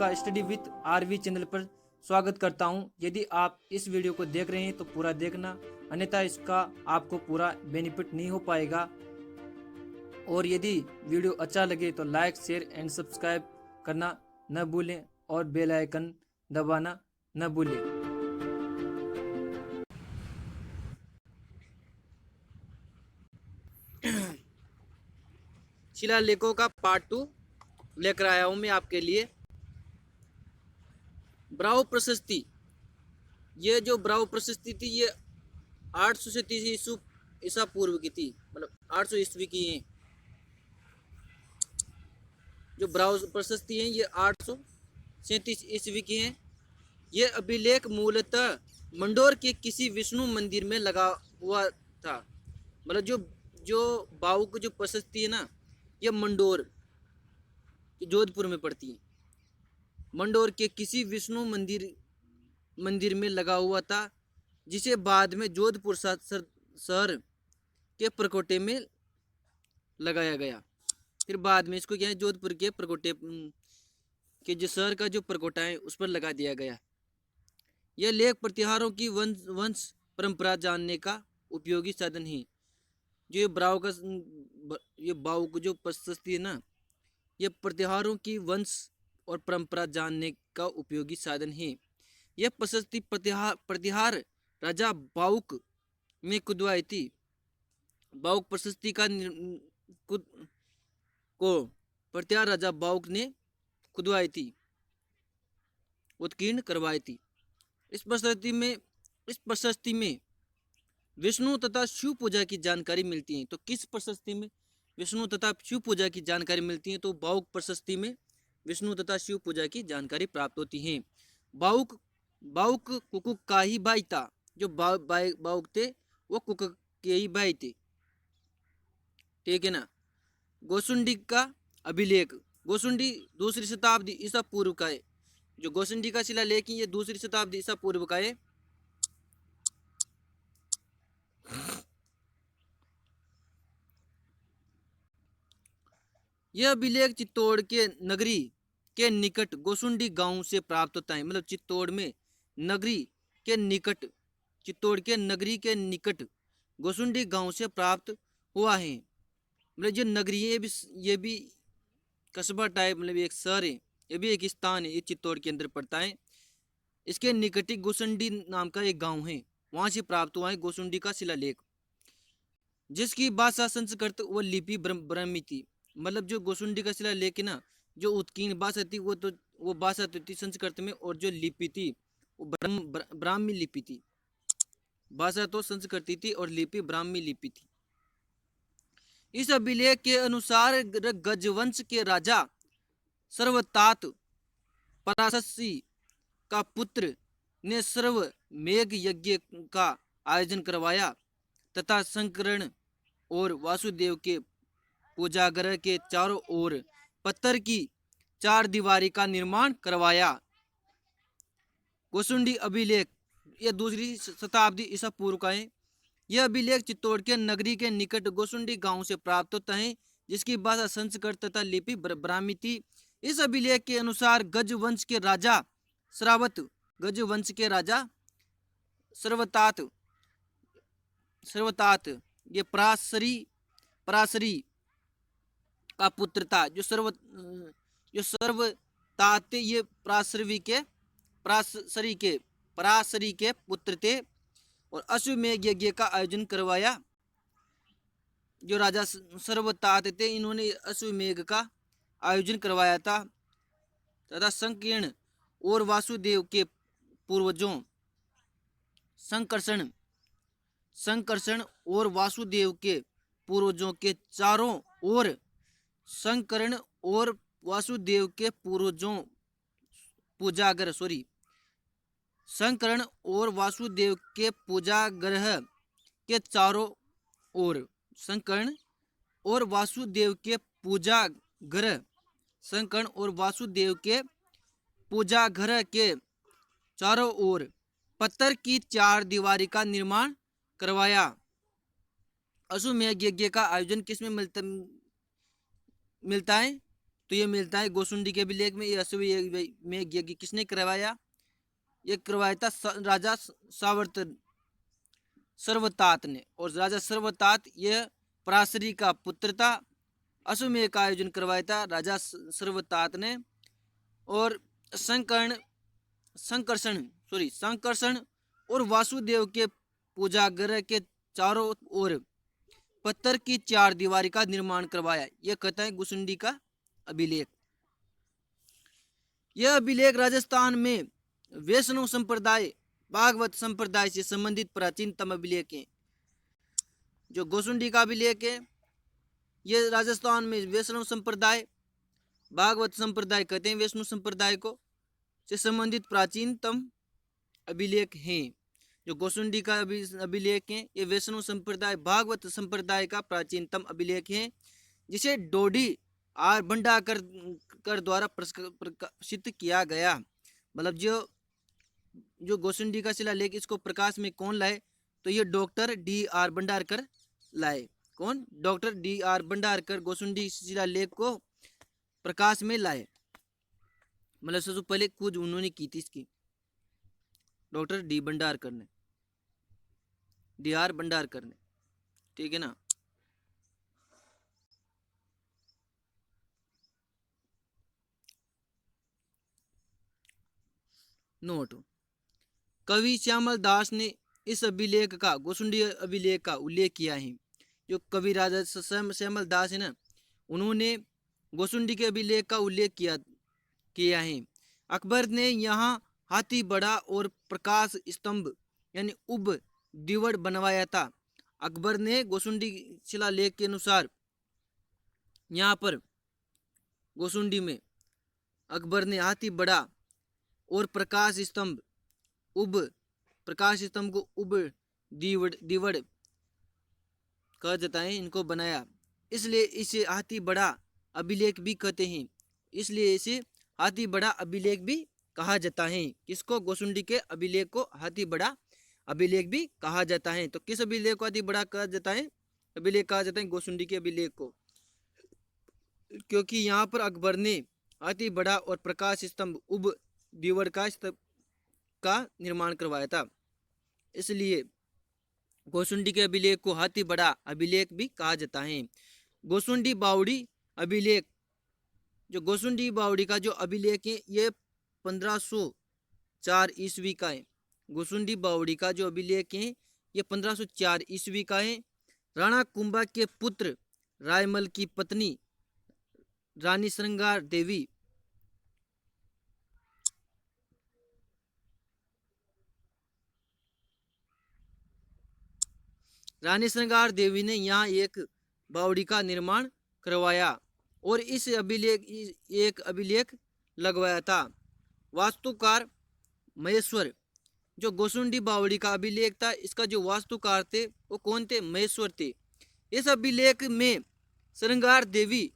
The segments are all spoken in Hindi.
आपका स्टडी विथ आरवी चैनल पर स्वागत करता हूं। यदि आप इस वीडियो को देख रहे हैं तो पूरा देखना, अन्यथा इसका आपको पूरा बेनिफिट नहीं हो पाएगा। और यदि वीडियो अच्छा लगे तो लाइक, शेयर एंड सब्सक्राइब करना न भूलें और बेल आइकन दबाना न भूलें। शिलालेखों का पार्ट 2 लेकर आया हूं मैं आपके लिए। ब्राउ प्रशस्ति, ये जो ब्राउ प्रशस्ति थी ये 800 से 30 ईसा पूर्व की थी, मतलब 800 ईस्वी की है। जो ब्राउ प्रशस्ति है ये 837 ईस्वी की है। ये अभिलेख मूलतः मंडोर के किसी विष्णु मंदिर में लगा हुआ था। मतलब जो जो बाऊ की जो प्रशस्ति है ना, ये मंडोर जोधपुर में पड़ती है। मंडोर के किसी विष्णु मंदिर में लगा हुआ था, जिसे बाद में जोधपुर शहर के प्रकोटे में लगाया गया। फिर बाद में इसको क्या है, जोधपुर के प्रकोटे के जो शहर का जो प्रकोटा है उस पर लगा दिया गया। यह लेख प्रतिहारों की वंश परंपरा जानने का उपयोगी साधन है। जो ये बाऊ का जो प्रशस्ति है ना, ये प्रतिहारों की वंश और परंपरा जानने का उपयोगी साधन है। यह प्रशस्ति प्रतिहार राजा बाउक में खुदवाई थी। बाउक प्रशस्ति को प्रतिहार राजा बाउक ने खुदवाई थी, उत्कीर्ण करवाई थी। इस प्रशस्ति में विष्णु तथा शिव पूजा की जानकारी मिलती है। तो किस प्रशस्ति में विष्णु तथा शिव पूजा की जानकारी मिलती है? तो बाउक प्रशस्ति में विष्णु तथा शिव पूजा की जानकारी प्राप्त होती है। बाउक कुकुक का ही भाई था। जो बाउक थे वो कुकुक के ही भाई थे, ठीक है ना। गोसुंडी का अभिलेख, गोसुंडी 2री शताब्दी ईसा पूर्व का है। जो गोसुंडी का शिलालेख है ये 2री शताब्दी ईसा पूर्व का है। यह अभिलेख चित्तौड़ के नगरी के निकट गोसुंडी गांव से प्राप्त होता है। मतलब चित्तौड़ के नगरी के निकट गोसुंडी गांव से प्राप्त हुआ है। मतलब जो नगरी है ये भी कस्बा टाइप, मतलब एक शहर है, ये भी एक स्थान है, ये चित्तौड़ के अंदर पड़ता है। इसके निकट ही गोसुंडी नाम का एक गांव है, वहां से प्राप्त हुआ है गोसुंडी का शिलालेख, जिसकी भाषा संस्कृत व लिपि ब्राह्मी थी। मतलब जो गोसुंडी का शिलालेख है ना, जो उत्कीर्ण भाषा थी वो भाषा तो थी संस्कृत में, और जो लिपि थी वो ब्राह्मी लिपि थी। भाषा तो संस्कृत थी और लिपि ब्राह्मी लिपि थी। इस अभिलेख के अनुसार गजवंश के राजा सर्वतात पराशरी का पुत्र ने सर्व मेघ यज्ञ का आयोजन करवाया तथा शंकरण और वासुदेव के पूजागृह के चारों ओर पत्थर की 4 दीवारी का निर्माण करवाया। गोसुंडी अभिलेख यह 2री शताब्दी ईसा पूर्व का है। यह अभिलेख चित्तौड़ के नगरी के निकट गोसुंडी गांव से प्राप्त होता है, जिसकी भाषा संस्कृत तथा लिपि ब्राह्मी थी। इस अभिलेख के अनुसार गजवंश के राजा सर्वतात ये पराशरी का पुत्र था। जो सर्वतात ये पराशरी के पुत्र थे और अश्वमेघ यज्ञ का आयोजन करवाया। जो राजा सर्वतात थे इन्होंने अश्वमेघ का आयोजन करवाया था तथा संकीर्ण और वासुदेव के पूर्वजों संकर्षण और वासुदेव के पूर्वजों के चारों ओर संकरण और वासुदेव के पूर्वजों संकरण और वासुदेव के पूजागृह के चारों ओर संकरण और वासुदेव के पूजागृह के चारों ओर पत्थर की 4 दीवारी का निर्माण करवाया। अश्वमेघ यज्ञ का आयोजन किसमें मिलता है? तो ये मिलता है गोसुंडी के अभिलेख में। ये अश्वमेध में यज्ञ किसने करवाया? ये करवाया था राजा सावर्त सर्वतात ने। और राजा सर्वतात ये पराशरी का पुत्र था। अश्वमेध का आयोजन करवाया था राजा सर्वतात ने। और संकर्ण संकर्षण और वासुदेव के पूजागृह के चारों ओर पत्थर की 4 दीवारी का निर्माण करवाया। यह कहता है गोसुंडी का अभिलेख। यह अभिलेख राजस्थान में वैष्णव संप्रदाय भागवत संप्रदाय से संबंधित प्राचीनतम अभिलेख है। जो गोसुंडी का अभिलेख है यह राजस्थान में वैष्णव संप्रदाय भागवत संप्रदाय कहते हैं वैष्णव संप्रदाय को से संबंधित प्राचीनतम अभिलेख हैं। जो गोसुंडी का अभिलेख है ये वैष्णव संप्रदाय भागवत संप्रदाय का प्राचीनतम अभिलेख है, जिसे डोडी आर भंडारकर द्वारा प्रकाशित किया गया। मतलब जो गोसुंडी का शिलालेख इसको प्रकाश में कौन लाए? तो ये डॉक्टर D.R. भंडारकर लाए। कौन? Doctor D.R. भंडारकर गोसुंडी शिलालेख को प्रकाश में लाए। मतलब सबसे पहले खोज उन्होंने की थी इसकी, डॉक्टर D.R. भंडारकर ने। ठीक है ना। नोट, कवि श्यामल दास ने इस अभिलेख का गोसुंडी अभिलेख का उल्लेख किया है। जो कवि राजा श्यामल दास है ना, उन्होंने गोसुंडी के अभिलेख का उल्लेख किया है। अकबर ने यहाँ हाथी बड़ा और प्रकाश स्तंभ यानी उब दीवड़ बनवाया था। अकबर ने गोसुंडी शिलालेख के अनुसार यहाँ पर गोसुंडी में अकबर ने हाथी बड़ा और प्रकाश स्तंभ को उब दीवड़ कह जाता है, इनको बनाया। इसलिए इसे हाथी बड़ा अभिलेख भी कहते हैं। इसलिए इसे हाथी बड़ा अभिलेख भी कहा जाता है। किसको? गोसुंडी के अभिलेख को हाथी बड़ा अभिलेख भी कहा जाता है। तो किस अभिलेख को हाथी बड़ा कहा जाता है? अभिलेख कहा जाता है गोसुंडी के अभिलेख को, क्योंकि यहाँ पर अकबर ने हाथी बड़ा और प्रकाश स्तंभ उब दीवड़ का निर्माण करवाया था। इसलिए गोसुंडी के अभिलेख को हाथी बड़ा अभिलेख भी कहा जाता है। गोसुंडी बावड़ी अभिलेख, जो गोसुंडी बावड़ी का जो अभिलेख है ये 1504 ईस्वी का है। गोसुंडी बावड़ी का जो अभिलेख है ये 1504 ईस्वी का है। राणा कुंभा के पुत्र रायमल की पत्नी रानी श्रृंगार देवी ने यहाँ एक बावड़ी का निर्माण करवाया और इस अभिलेख लगवाया था। वास्तुकार महेश्वर, जो गोसुंडी बावड़ी का अभिलेख था इसका जो वास्तुकार थे वो कौन थे? महेश्वर थे। इस अभिलेख में श्रृंगार देवी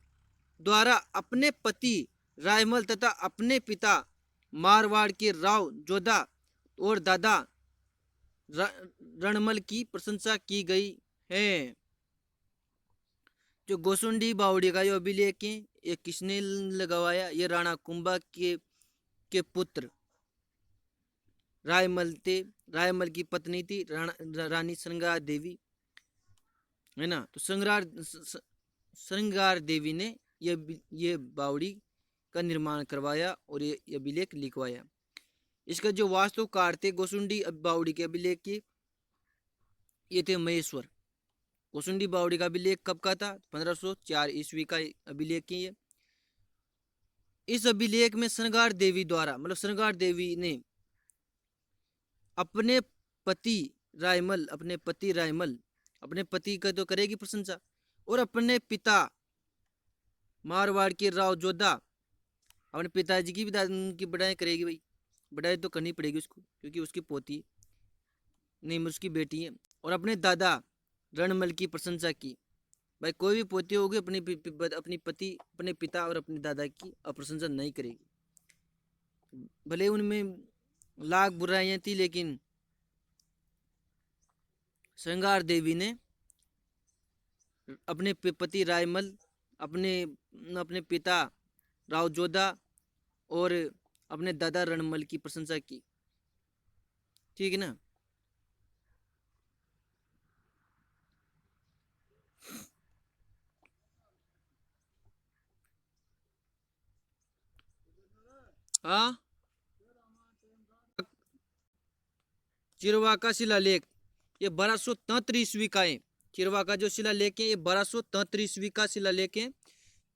द्वारा अपने पति रायमल तथा अपने पिता मारवाड़ के राव जोधा और दादा रणमल की प्रशंसा की गई है। जो गोसुंडी बावड़ी का जो अभिलेख है ये किसने लगवाया? ये राणा कुंभा के पुत्र रायमल थे। रायमल की पत्नी थी रानी श्रृंगार देवी, है ना। तो श्रृंगार देवी ने ये बावड़ी का निर्माण करवाया और ये अभिलेख लिखवाया। इसका जो वास्तुकार थे गोसुंडी बावड़ी के अभिलेख की ये थे महेश्वर। गोसुंडी बावड़ी का अभिलेख कब का था? 1504 ईस्वी का अभिलेख की है। इस अभिलेख में श्रृंगार देवी द्वारा, मतलब श्रृंगार देवी ने अपने पति रायमल अपने पति का तो करेगी प्रशंसा, और अपने पिता मारवाड़ के राव जोधा अपने पिताजी की भी बढ़ाई करेगी। भाई बढ़ाई तो करनी पड़ेगी उसको, क्योंकि उसकी पोती नहीं उसकी बेटी है। और अपने दादा रणमल की प्रशंसा की। भाई कोई भी पोती होगी अपने पति अपने पिता और अपने दादा की प्रशंसा नहीं करेगी। भले उनमें लाख बुराइयां थी लेकिन श्रृंगार देवी ने अपने पति रायमल अपने पिता राव जोधा और अपने दादा रणमल की प्रशंसा की। ठीक है ना। हाँ, चिरवा का शिलालेख ये 1233 ईस्वी का है। चिरवा का जो शिलालेख है ये 1233 ईस्वी का शिलालेख है।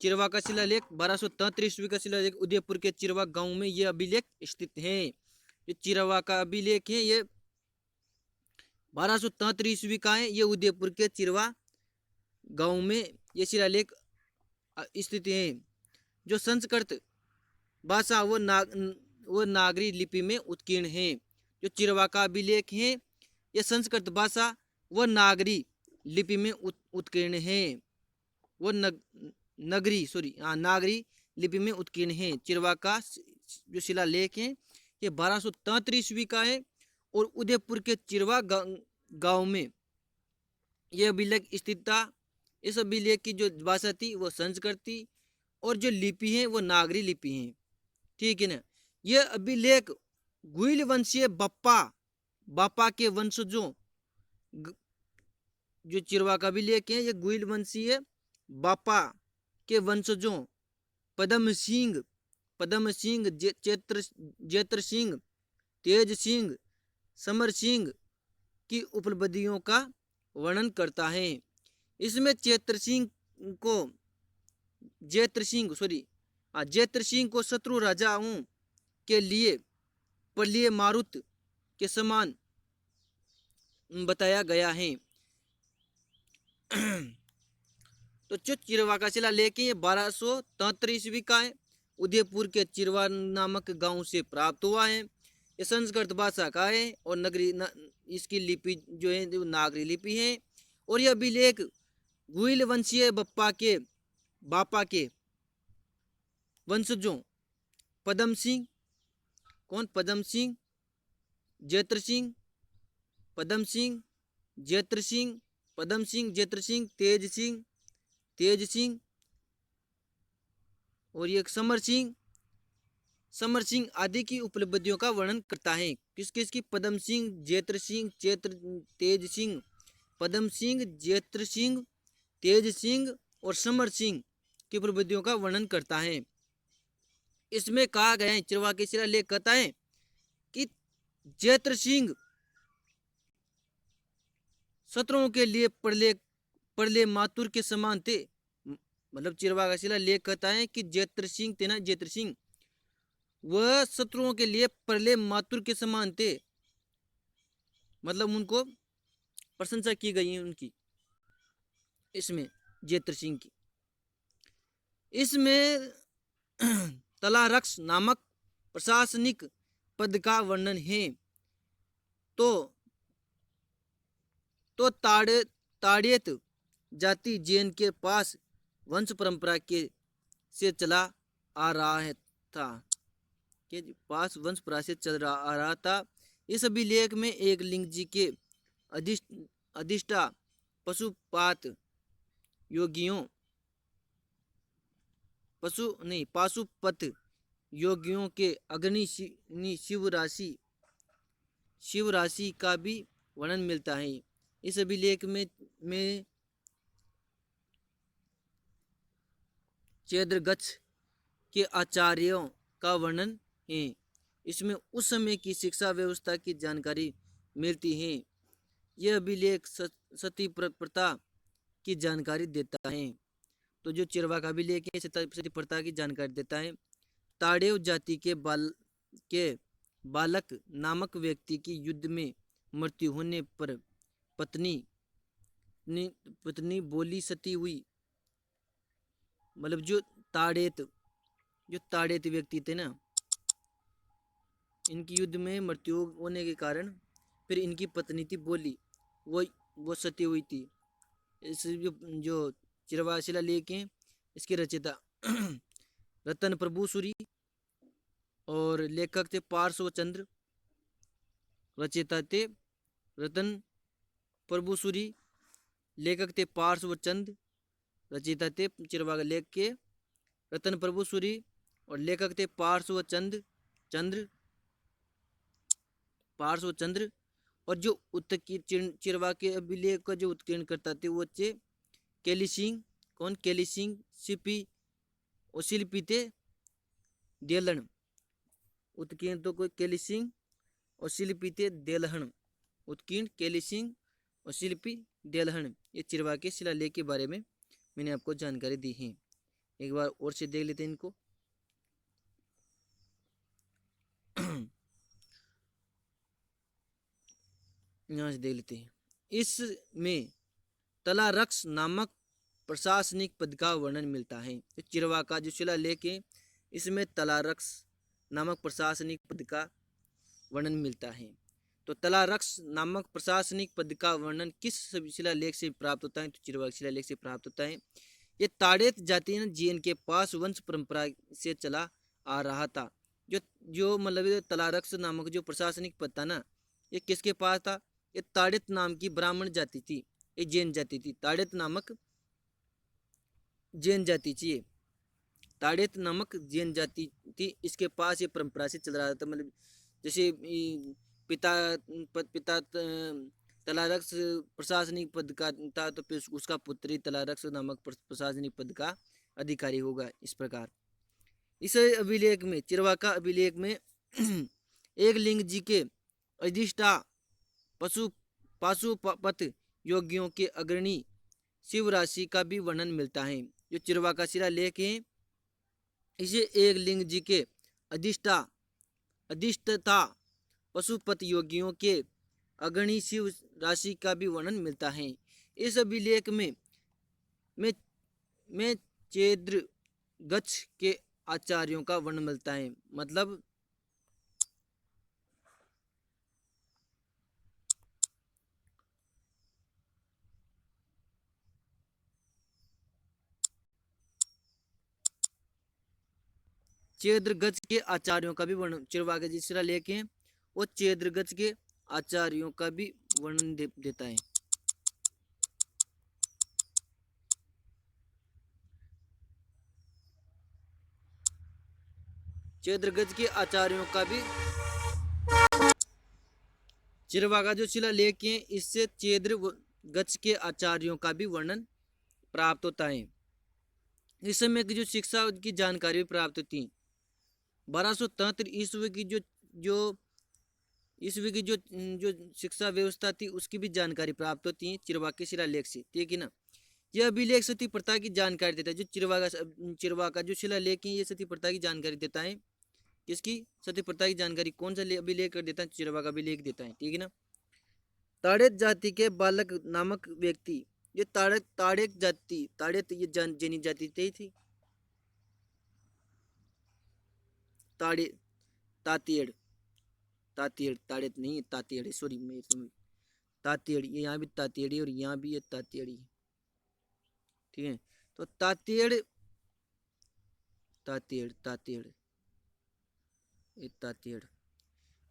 चिरवा का शिलालेख 1233 ईस्वी का शिलालेख उदयपुर के चिरवा गांव में ये अभिलेख स्थित है। ये चिरवा का अभिलेख है ये 1233 ईस्वी का है। ये उदयपुर के चिरवा गांव में ये शिलालेख स्थित है, जो संस्कृत भाषा व नागरी लिपि में उत्कीर्ण है। जो चिरवा का अभिलेख है यह संस्कृत भाषा व नागरी लिपि में उत्कीर्ण है। वो नागरी लिपि में उत्कीर्ण है। चिरवा का जो शिलालेख है ये 1233 ईस्वी का है और उदयपुर के चिरवा गांव में यह अभिलेख स्थित था। इस अभिलेख की जो भाषा थी वो संस्कृत थी और जो लिपि है वो नागरी लिपि है। ठीक है ना। यह अभिलेख गुइल वंशीय बापा के वंशजों, जो चिरवा का अभिलेख है ये गुइल वंशीय बापा के वंशजों पदम सिंह, जेत्र सिंह, तेज सिंह, समर सिंह की उपलब्धियों का वर्णन करता है। इसमें जेत्र सिंह को शत्रु राजाओं के लिए प्रलय मारुत के समान बताया गया है। तो जो चिरवा का शिलालेख है ये 1273 ईस्वी का है। उदयपुर के चिरवा नामक गांव से प्राप्त हुआ है। ये संस्कृत भाषा का है और इसकी लिपि जो है वो नागरी लिपि है। और यह अभिलेख गुइल वंशीय बापा के वंशजों पदम सिंह, पदम सिंह, जेत्र सिंह, पदम सिंह, जेत्र सिंह, तेज सिंह और ये समर सिंह आदि की उपलब्धियों का वर्णन करता है। किसकी? पदम सिंह, जेत्र सिंह, तेज सिंह, पदम सिंह, जेत्र सिंह, तेज सिंह और समर सिंह की उपलब्धियों का वर्णन करता है। इसमें कहा गया है, चिरवा के शिलालेख कहता है कि जेत्र सिंह शत्रुओं के लिए प्रलय मातुर के समान थे। मतलब चिरवा का शिलालेख कहता है कि जेत्र सिंह वह शत्रुओं के लिए प्रलय मातुर के समान थे। मतलब उनको प्रशंसा की गई है उनकी इसमें, जेत्र सिंह की। इसमें तलारक्ष नामक प्रशासनिक पद का वर्णन है। तो ताड़ियत जाति जैन के पास वंश परंपरा के से चला आ रहा है था, के पास वंश परंपरा से चल रहा आ रहा था। इस अभिलेख में एक लिंग जी के अधिष्ठा पाशुपत योगियों के अग्नि शिव राशि का भी वर्णन मिलता है। इस अभिलेख में चैद्रगच्छ के आचार्यों का वर्णन है। इसमें उस समय की शिक्षा व्यवस्था की जानकारी मिलती है। यह अभिलेख सती प्रथा की जानकारी देता है। तो जो चिरवा का अभिलेख है सती प्रथा की जानकारी देता है। ताड़ेव जाति के बालक नामक व्यक्ति की युद्ध में मृत्यु होने पर पत्नी बोली सती हुई। मतलब जो ताड़ेत व्यक्ति थे ना, इनकी युद्ध में मृत्यु होने के कारण फिर इनकी पत्नी थी बोली, वो सती हुई थी। इस जो चिरवा शिलालेख है इसके रचयिता रतन प्रभु सूरी और लेखक थे पार्श्वचंद्र। रचयिता थे रतन प्रभु सूरी, लेखक थे पार्श्वचंद्र, रचयिता थे चिरवा लेख के रतन प्रभु सूरी और लेखक थे चंद्र पार्श्व चंद्र। और जो उत्कीर्ण चिरवा के अभिलेख का जो उत्कीर्ण करता थे वो थे केली सिंह। कौन? केली सिंह। शिल्पी थे देलहन। उत्कीर्ण तो कोई केली सिंह और शिल्पी थे देलहन। उत्कीर्ण केली सिंह और शिल्पी देलहन। ये चिरवा के शिलालेख के बारे में मैंने आपको जानकारी दी है। एक बार और से देख लेते हैं इनको। यहाँ से देख लेते हैं। इसमें तलारक्ष नामक प्रशासनिक पद का वर्णन मिलता है। चिरवा का जो शिलालेख है इसमें तलारक्ष नामक प्रशासनिक पद का वर्णन मिलता है। तो तलारक्ष नामक प्रशासनिक पद का वर्णन किस शिलालेख से प्राप्त होता है? तो चिरवा शिलालेख से प्राप्त होता है। ये ताड़ेत जाति जीन के पास वंश परंपरा से चला आ रहा था। जो जो मतलब तलारक्ष नामक जो प्रशासनिक पद था ना, ये किसके पास था? ये ताड़ित नाम की ब्राह्मण जाति थी, ये जैन जाति थी। ताड़ित नामक जैन जाति थी, ताड़ित नामक जैन जाति थी। इसके पास ये परंपरा से चल रहा था। मतलब जैसे पिता तलारक्ष प्रशासनिक पद का था, तो फिर उसका पुत्र ही तलारक्ष नामक प्रशासनिक पद का अधिकारी होगा। इस प्रकार इस अभिलेख में, चिरवा का अभिलेख में एक लिंग जी के अधिष्ठा पाशुपत योगियों के अग्रणी शिव राशि का भी वर्णन मिलता है। जो चिरवा का शिलालेख है इसे एक लिंग जी के अधिष्ठता पशुपत योगियों के अग्रणी शिव राशि का भी वर्णन मिलता है। इस अभिलेख में चेद्र गच्छ के आचार्यों का वर्णन मिलता है। मतलब चेद्रगज के आचार्यों का भी वर्णन, चिरवा के जिस शिलालेख है वो चेद्रगज के आचार्यों का भी वर्णन देता है। चेद्रगज के आचार्यों का भी, चिरवा का जो शिलालेख है इससे चेद्रगज के आचार्यों का भी वर्णन प्राप्त होता है। इस समय की जो शिक्षा की जानकारी प्राप्त होती। 1273 ईस्वी की जो शिक्षा व्यवस्था थी उसकी भी जानकारी प्राप्त होती है चिरवा के शिलालेख से। ठीक है ना। यह अभिलेख सती प्रथा की जानकारी देता है। जो चिरवा का जो शिलालेख है ये सती प्रथा की जानकारी देता है। किसकी? सती प्रथा की जानकारी कौन सा अभिलेख कर देता है? चिरवा का अभिलेख देता है। ठीक है ना। ताड़ेत जाति के बालक नामक व्यक्ति, ये ताड़ेत जाति, ताड़ेत ये जैनी जाति थी। तातेड़ ताड़ेत नहीं, तातेड़, सॉरी मैं तातेड़, ये यहाँ भी तातेड़ी और यहाँ भी ये तातेड़ी। ठीक है। तो तातेड़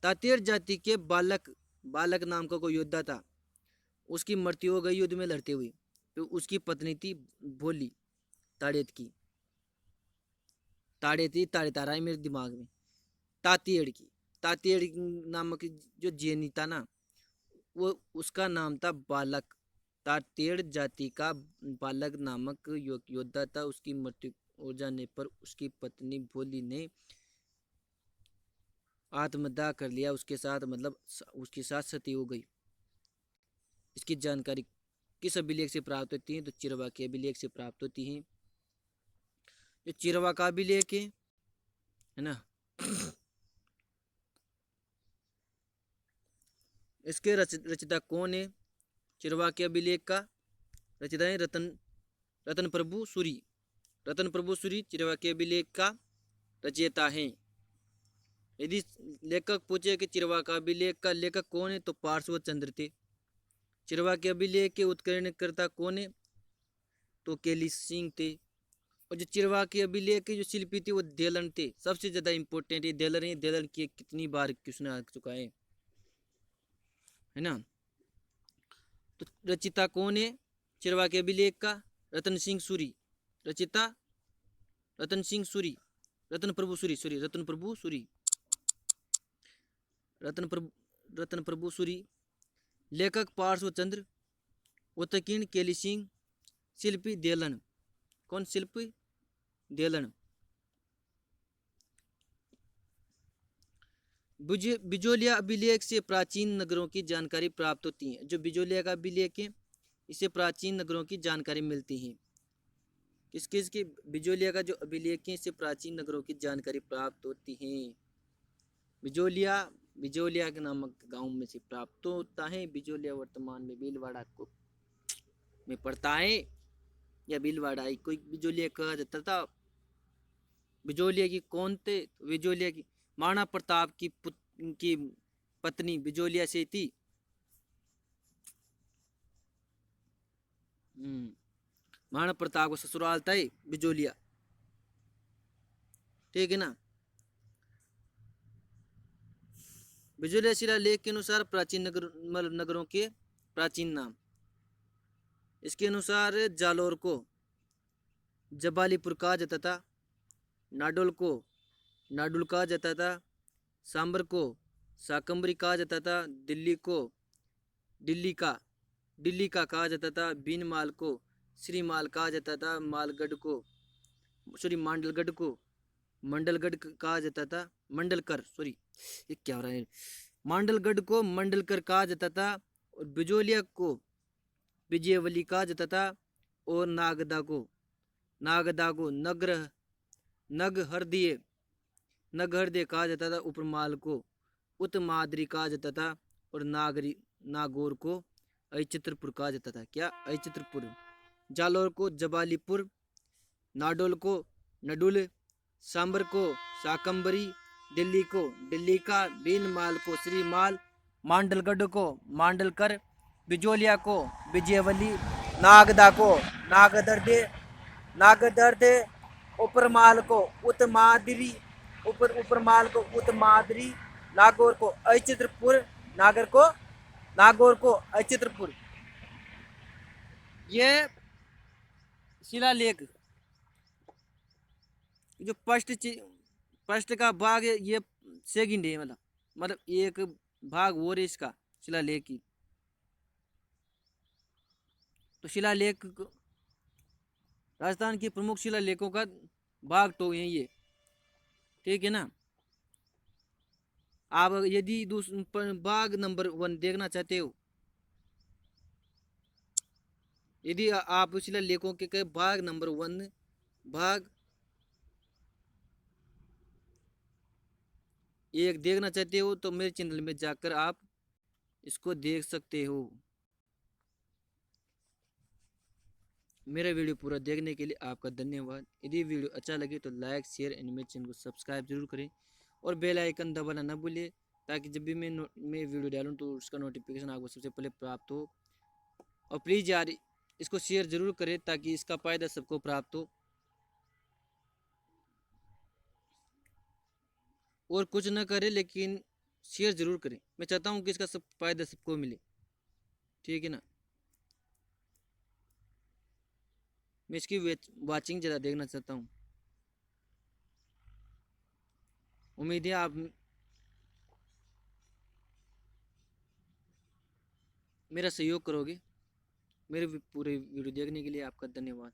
तातेड़ जाति के बालक नाम का कोई योद्धा था। उसकी मृत्यु हो गई युद्ध में लड़ते हुए। तो उसकी पत्नी थी भोली, ताड़ेत की। ताड़ेत आ रहा है मेरे दिमाग में। तातेड़ नामक जो जैनी था ना, वो उसका नाम था बालक। तातेड़ जाति का बालक नामक योद्धा था। उसकी मृत्यु हो जाने पर उसकी पत्नी भोली ने आत्मदाह कर लिया उसके साथ, मतलब उसके साथ सती हो गई। इसकी जानकारी किस अभिलेख से प्राप्त होती है? तो चिरवा के अभिलेख से प्राप्त होती है। जो चिरवा का अभिलेख है ना, इसके रचयिता कौन है? चिरवा के अभिलेख का रचयिता है रतन प्रभु सूरी चिरवा के अभिलेख का रचयिता है। यदि लेखक पूछे कि चिरवा का अभिलेख का लेखक कौन है, तो पार्श्व चंद्र थे। चिरवा के अभिलेख के उत्कीर्णकर्ता कौन है? तो केली सिंह थे। और जो चिरवा के अभिलेख के जो शिल्पी थे वो देलन थे। सबसे ज्यादा इंपॉर्टेंट ये देलन है। देलन की कितनी बार क्वेश्चन आ चुका है ना। तो रचिता कौन है चिरवा के अभिलेख का? रतन सिंह सूरी। रचिता रतन सिंह सूरी। रत्न प्रभु सूरी सूरी रत्न प्रभु सूरी रत्न प्रभु सूरी। लेखक पार्श्व चंद्र। उत्कीर्ण केली सिंह। शिल्पी देलन। कौन शिल्पी देलन। बिजोलिया अभिलेख से प्राचीन नगरों की जानकारी प्राप्त होती है। जो बिजोलिया का अभिलेख है इससे प्राचीन नगरों की जानकारी मिलती है। किस किस की बिजोलिया का जो अभिलेख है इससे प्राचीन नगरों की जानकारी प्राप्त होती है। बिजोलिया बिजोलिया के नामक गांव में से प्राप्त होता है। बिजोलिया वर्तमान में भीलवाड़ा को में पड़ता है या भीलवाड़ा कोई बिजोलिया कहा जाता था। बिजोलिया की कौन थे। बिजोलिया की महाराणा प्रताप की पत्नी बिजोलिया से थी। महाराणा प्रताप को ससुराल था बिजोलिया। ठीक है ना। बिजोलिया शिलालेख के अनुसार प्राचीन नगरों के प्राचीन नाम। इसके अनुसार जालोर को जबालीपुर कहा जाता था। नाडोल को नाडुल कहा जाता था। सांबर को साकंबरी कहा जाता था। दिल्ली का कहा जाता था। बीनमाल को श्रीमाल कहा जाता था। मांडलगढ़ को मंडलगढ़ कहा जाता था। ये क्या हो रहा है। मांडलगढ़ को मंडलकर कहा जाता था। और बिजोलिया को विजयवली कहा जाता था। और नागदा को नगहृदय कहा जाता था। उपरमाल को उत्तमाद्री कहा जाता था। और नागौर को अचित्रपुर कहा जाता था। क्या अचित्रपुर। जालोर को जबालीपुर। नाडोल को नडुल। सांबर को साकंबरी। दिल्ली का। बीनमाल को श्रीमाल। मांडलगढ़ को मांडलकर। बिजोलिया को विजयवली। नागदा को नागदर्दे। उपरमाल को उत्तमाद्री। नागौर को अचित्रपुर। नागौर को अचित्रपुर। ये शिलालेख जो फर्स्ट का भाग है ये सेकंड है। मतलब एक भाग और है इसका शिलालेख की। तो शिलालेख राजस्थान के प्रमुख शिलालेखों का भाग तो है ये। ठीक है ना। आप यदि भाग नंबर 1 देखना चाहते हो, यदि आप शिलालेखों के भाग नंबर 1 भाग 1 देखना चाहते हो तो मेरे चैनल में जाकर आप इसको देख सकते हो। मेरा वीडियो पूरा देखने के लिए आपका धन्यवाद। यदि वीडियो अच्छा लगे तो लाइक शेयर एंड मेरे चैनल को सब्सक्राइब जरूर करें और बेल आइकन दबाना न भूलिए ताकि जब भी मैं वीडियो डालूं तो उसका नोटिफिकेशन आपको सबसे पहले प्राप्त हो। और प्लीज़ यार इसको शेयर ज़रूर करें ताकि इसका फ़ायदा सबको प्राप्त हो। और कुछ ना करें लेकिन शेयर ज़रूर करें। मैं चाहता हूँ कि इसका सब फ़ायदा सबको मिले। ठीक है ना। मैं इसकी वाचिंग ज़्यादा देखना चाहता हूँ। उम्मीद है आप मेरा सहयोग करोगे। मेरे पूरे वीडियो देखने के लिए आपका धन्यवाद।